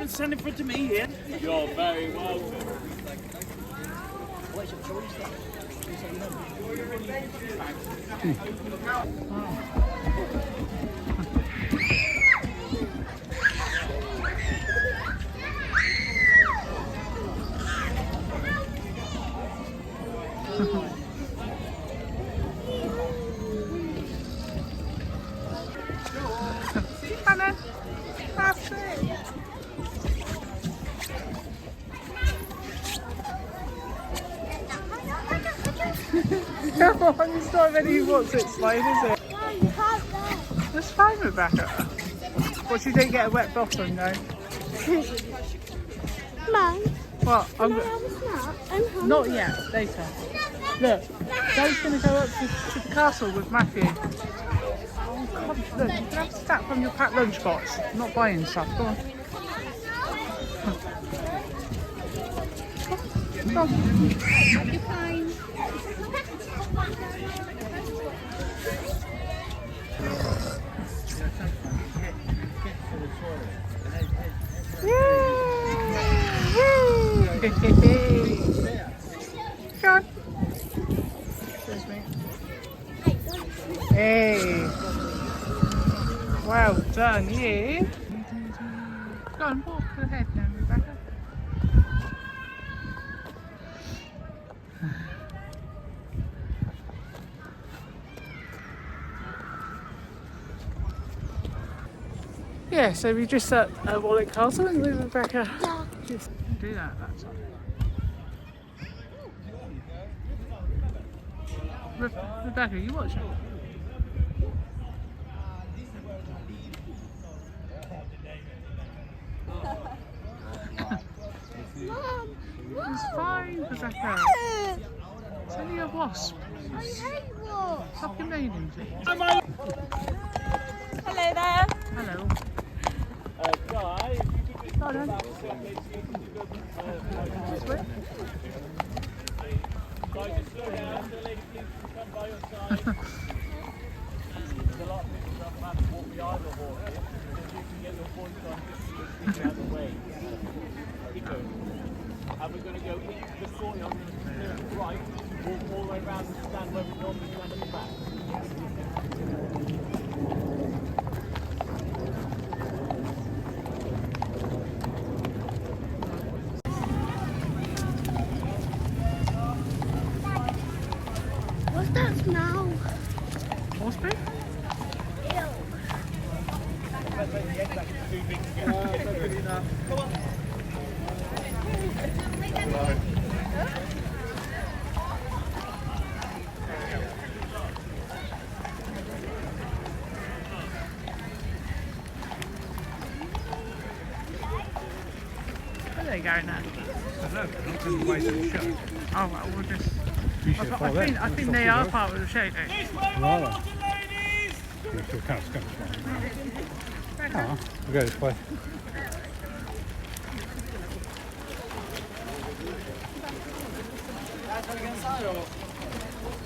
and stand in front of me here. You're very welcome. What's your choice then? Hannah, that's it. Come on, it's not really what's it slide, is it? No, you can't go. That's fine, Rebecca. What, you didn't get a wet bottom, though? Mum, What? can I have a snack? I'm hungry. Not yet, later. Look, Dave's going to go up to the castle with Matthew. Oh, God, look, you can have stuff from your packed lunchbox. I'm not buying stuff, go on. Come on. You're fine. Come on. Excuse me. Hey. Well done, you. Go on, walk ahead now, Rebecca. Yeah, so we just at Warwick Castle and with Rebecca. Yeah. Just do that time. Rebecca, you watch it? Mum, It's fine, Rebecca. It's only a wasp. I hate what? Stop your moaning, please. Hello there. Hello. Guy, if you could just Go on then. This way. Guy, just slow down. The lady, please come by your side. There's a lot of people that have to walk behind the horses. Because you can get your points on just out of the way. Keep going. And we're going to go into the soil, I'm going to turn right, walk all the way around and stand where we normally stand at the back. What's that smell? Horse poo? Ew. Come on. Where are they going now? I don't know, not in the way to the show. Oh, well, we'll just... You should follow them. I think they are part of the show, though. This way, Well, my lords and ladies! we'll kind of scum we'll go this way.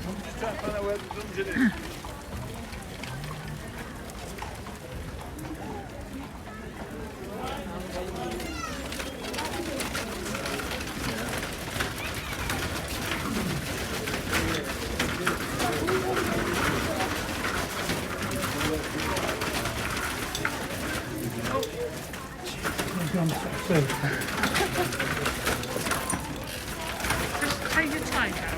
I'm just trying to find out where the dungeon is. Just take your time now.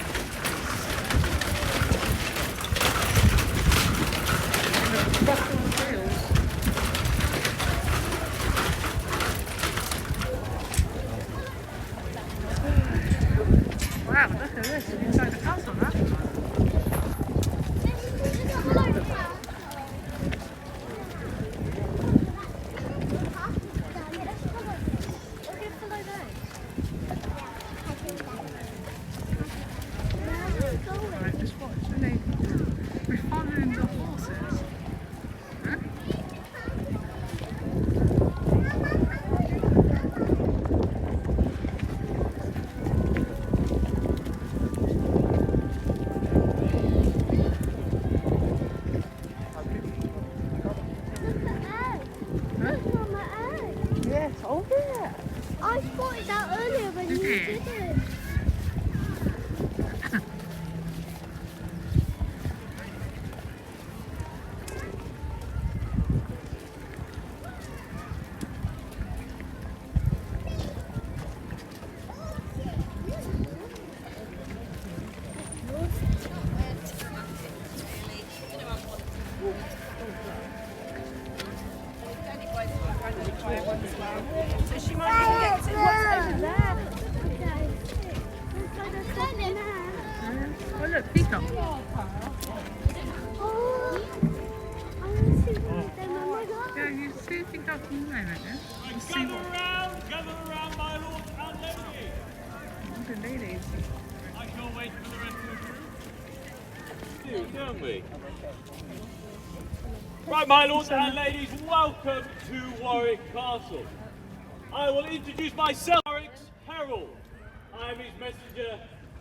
Wow, look at this, inside the castle now. Right, just watch, we're following the horses. Huh? told it. I spotted that earlier when you Did did you? it. So she might even get to what's over there. Okay. There's like a sun in there. Oh look, peacock. Oh, I want to see them. Oh my God. Yeah, you see a peacock in the moment, yeah? We'll see Gather around, my lords and ladies. what the ladies. I can't wait for the rest of the group. Don't we? Right, my lords and ladies, welcome to Warwick Castle. I will introduce myself, Warwick's herald. I am his messenger.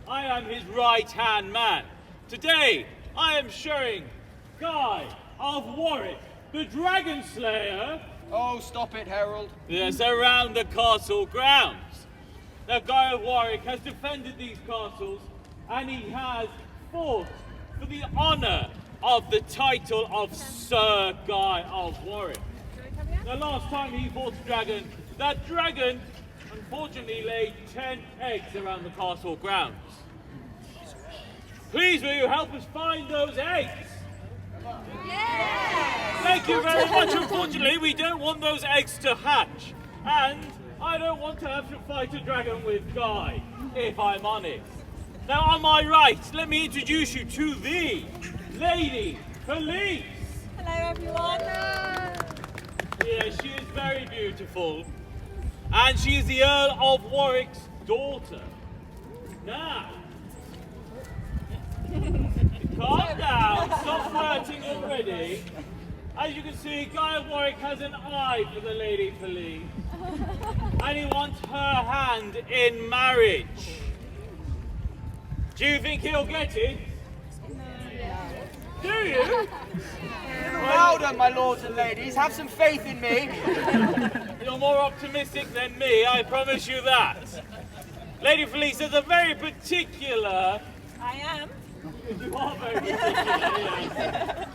I am his right-hand man. Today, I am showing Guy of Warwick, the Dragon Slayer. Oh, stop it, Harold. Yes, around the castle grounds. Now, Guy of Warwick has defended these castles, and he has fought for the honour of the title of Sir Guy of Warwick. The last time he fought a dragon, that dragon unfortunately laid 10 eggs around the castle grounds. Please will you help us find those eggs? Yeah. Thank you very much. Unfortunately, we don't want those eggs to hatch. And I don't want to have to fight a dragon with Guy, if I'm honest. Now, on my right, let me introduce you to the Lady Police. Hello, everyone. Yeah, she is very beautiful. And she is the Earl of Warwick's daughter. Now, calm down, stop flirting already. As you can see, Guy of Warwick has an eye for the Lady Police. And he wants her hand in marriage. Do you think he'll get it? Do you? Well done, my lords and ladies. Have some faith in me. You're more optimistic than me, I promise you that. Lady Felice is a very particular... I am. You are very particular, yes.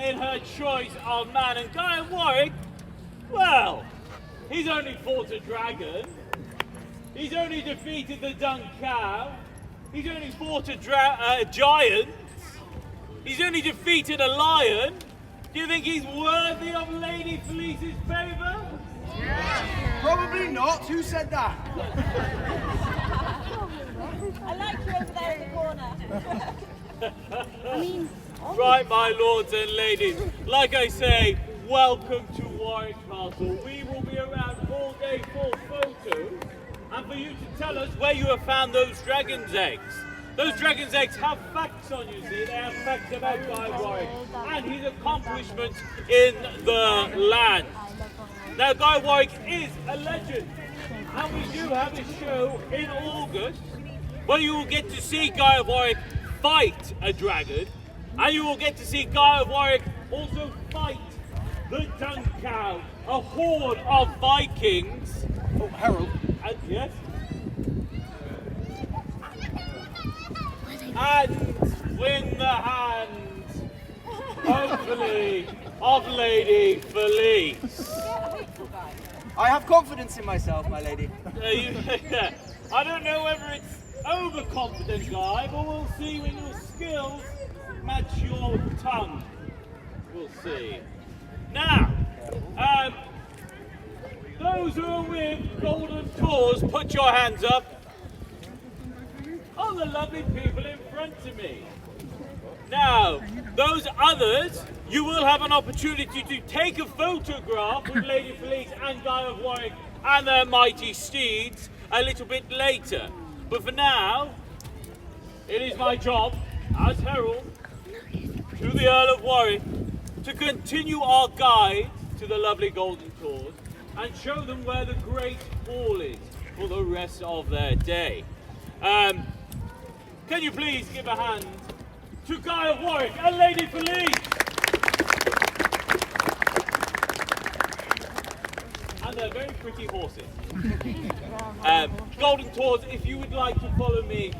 In her choice of man. And Guy of Warwick, well, he's only fought a dragon. He's only defeated the Dun Cow. He's only fought a giant. He's only defeated a lion. Do you think he's worthy of Lady Felice's favour? Probably not. Who said that? I like you over there in the corner. Right, my lords and ladies. Like I say, welcome to Warwick Castle. We will be around all day for photos and for you to tell us where you have found those dragon's eggs. Those dragon's eggs have facts on you, see? They have facts about Guy Warwick and his accomplishments in the land. Now, Guy Warwick is a legend, and we do have a show in August where you will get to see Guy of Warwick fight a dragon, and you will get to see Guy of Warwick also fight the Dun Cow, a horde of Vikings. Oh, Harold. And yes? And win the hand, hopefully, of Lady Felice. I have confidence in myself, my lady. I don't know whether it's overconfident, Guy, but we'll see when your skills match your tongue. We'll see. Now, those who are with golden tours, put your hands up. Oh, the lovely people in front of me. Now, those others, you will have an opportunity to take a photograph with Lady Felice and Guy of Warwick and their mighty steeds a little bit later. But for now, it is my job as herald to the Earl of Warwick to continue our guide to the lovely golden tours and show them where the great hall is for the rest of their day. Can you please give a hand to Guy of Warwick and Lady Felice? and they're very pretty horses. Golden Tours, if you would like to follow me.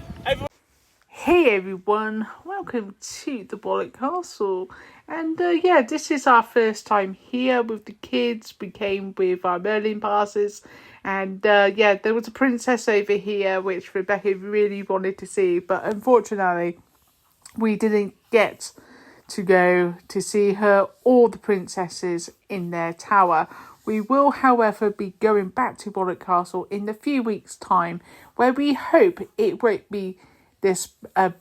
Hey everyone, welcome to the Warwick Castle. And yeah, this is our first time here with the kids. We came with our Merlin passes. And yeah, there was a princess over here which Rebecca really wanted to see. But unfortunately, we didn't get to go to see her or the princesses in their tower. We will, however, be going back to Warwick Castle in a few weeks' time, where we hope it won't be this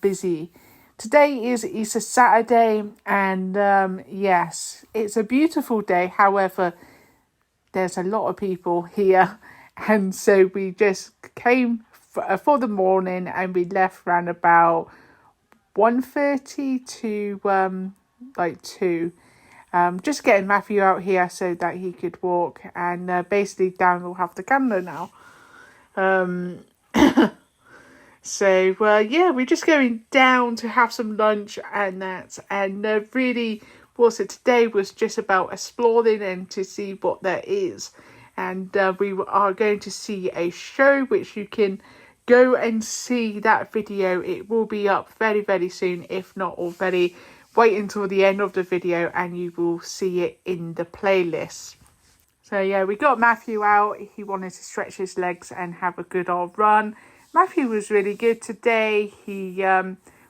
busy. Today is Easter Saturday, and yes, it's a beautiful day. However, there's a lot of people here, and so we just came for the morning, and we left around about 1:30 to like 2. Just getting Matthew out here so that he could walk, and basically Dan will have the camera now. So yeah, we're just going down to have some lunch and that, and really also today was just about exploring and to see what there is. And we are going to see a show which you can go and see that video. It will be up very, very soon, if not already. Wait until the end of the video and you will see it in the playlist. So yeah, we got Matthew out. He wanted to stretch his legs and have a good old run. Matthew was really good today. He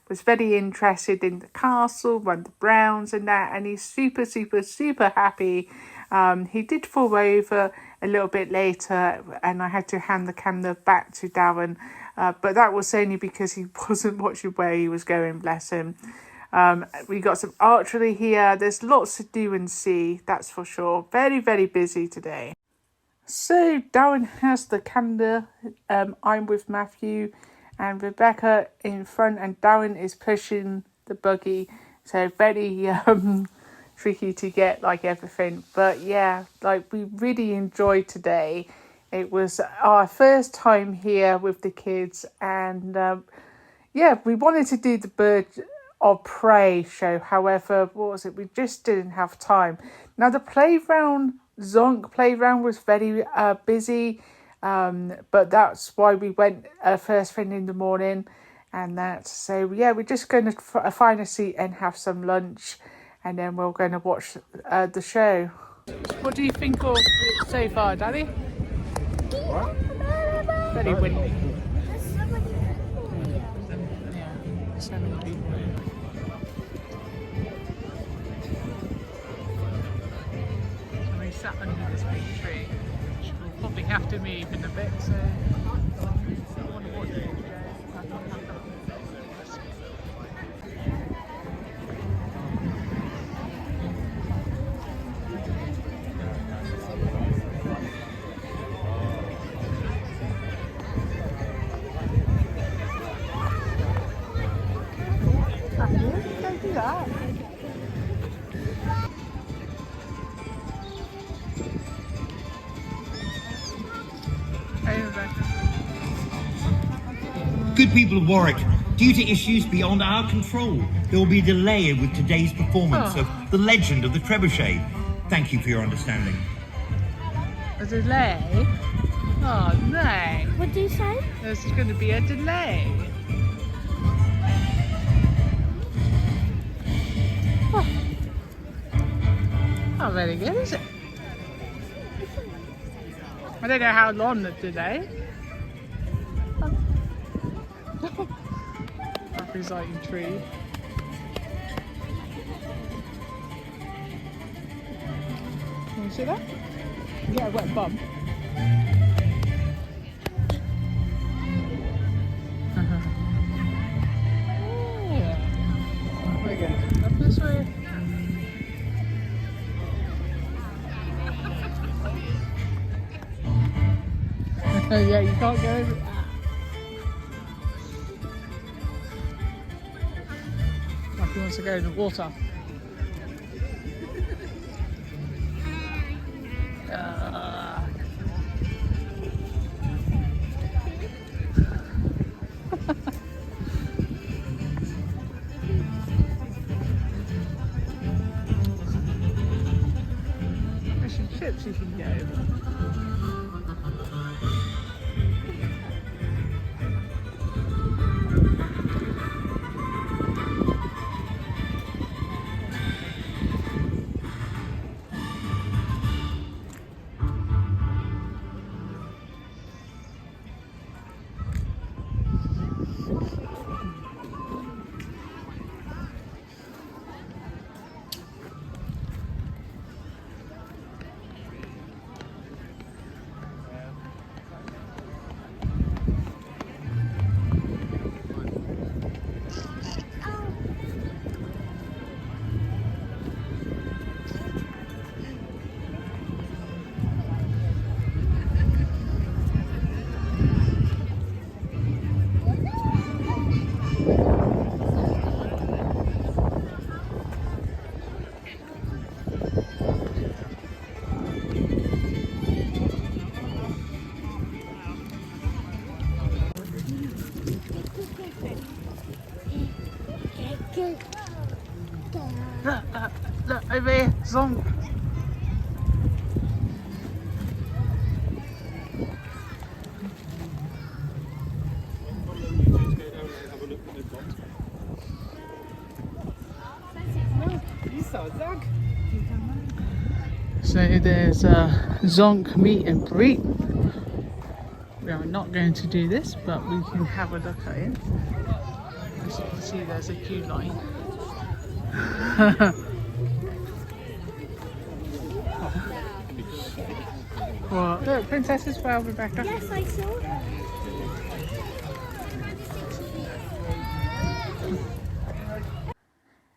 was very interested in the castle, run the Browns and that, and he's super, super, super happy. He did fall over a little bit later, and I had to hand the camera back to Darren, but that was only because he wasn't watching where he was going, bless him. We got some archery here. There's lots to do and see, that's for sure. Very, very busy today. So Darren has the camera. I'm with Matthew and Rebecca in front, and Darren is pushing the buggy. So very tricky to get like everything. But yeah, like we really enjoyed today. It was our first time here with the kids, and yeah, we wanted to do the Bird of Prey show. However, what was it? We just didn't have time. Now the playground, Zonk playground, was very busy, but that's why we went first thing in the morning, and that. So yeah, we're just going to find a seat and have some lunch, and then we're going to watch the show. What do you think of it so far, Daddy? What? Very windy. There's so many people. Yeah, so many people. We sat under this big tree, which will probably have to move in a bit, so I wonder what to do. Don't do that. Good people of Warwick, due to issues beyond our control, there will be a delay with today's performance of The Legend of the Trebuchet. Thank you for your understanding. A delay? Oh no. What do you say? There's going to be a delay. Oh. Not very good, is it? I don't know how long the delay. Exciting tree. Can you see that? You get a wet bum. Yeah. There you go. Up this way. Yeah, you can't go over. He wants to go in the water. There's some ships you can go. Zonk. So there's a Zonk meet and greet. We are not going to do this, but we can have a look at it. As you can see, there's a queue line. Well, look, Princess as well, Rebecca. Yes, I saw that.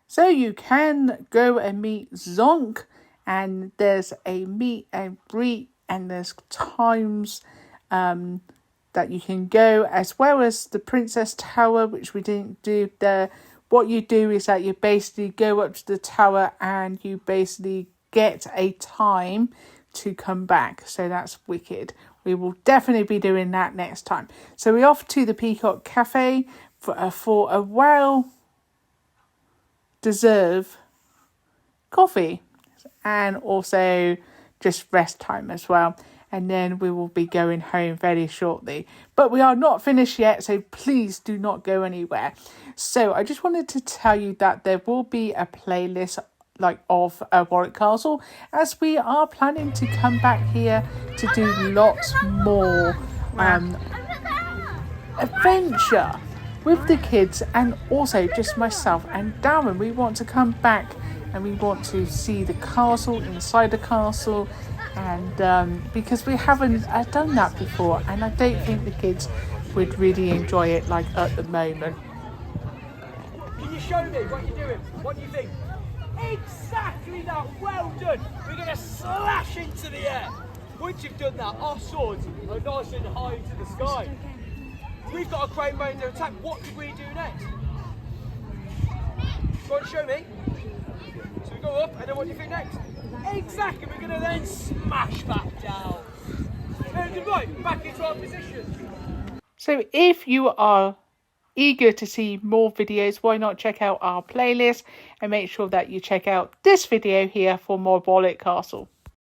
So you can go and meet Zonk, and there's a meet and greet, and there's times that you can go, as well as the Princess Tower, which we didn't do there. What you do is that you basically go up to the tower and you basically get a time to come back. So that's wicked. We will definitely be doing that next time. So we're off to the Peacock Cafe for a well-deserved coffee and also just rest time as well. And then we will be going home very shortly. But we are not finished yet, so please do not go anywhere. So I just wanted to tell you that there will be a playlist of Warwick Castle, as we are planning to come back here to do lots more adventure with the kids, and also just myself and Darren. We want to come back and we want to see the castle, inside the castle, and because we haven't done that before, and I don't think the kids would really enjoy it like at the moment. Can you show me what you're doing? What do you think? Exactly that. Well done. We're going to slash into the air. Once you've done that, our swords are nice and high into the sky. We've got a crane ready to attack. What could we do next? Go on, show me. So we go up, and then what do you think next? Exactly. We're going to then smash back down. Very good. Right, back into our position. So if you are eager to see more videos, why not check out our playlist and make sure that you check out this video here for more Warwick Castle.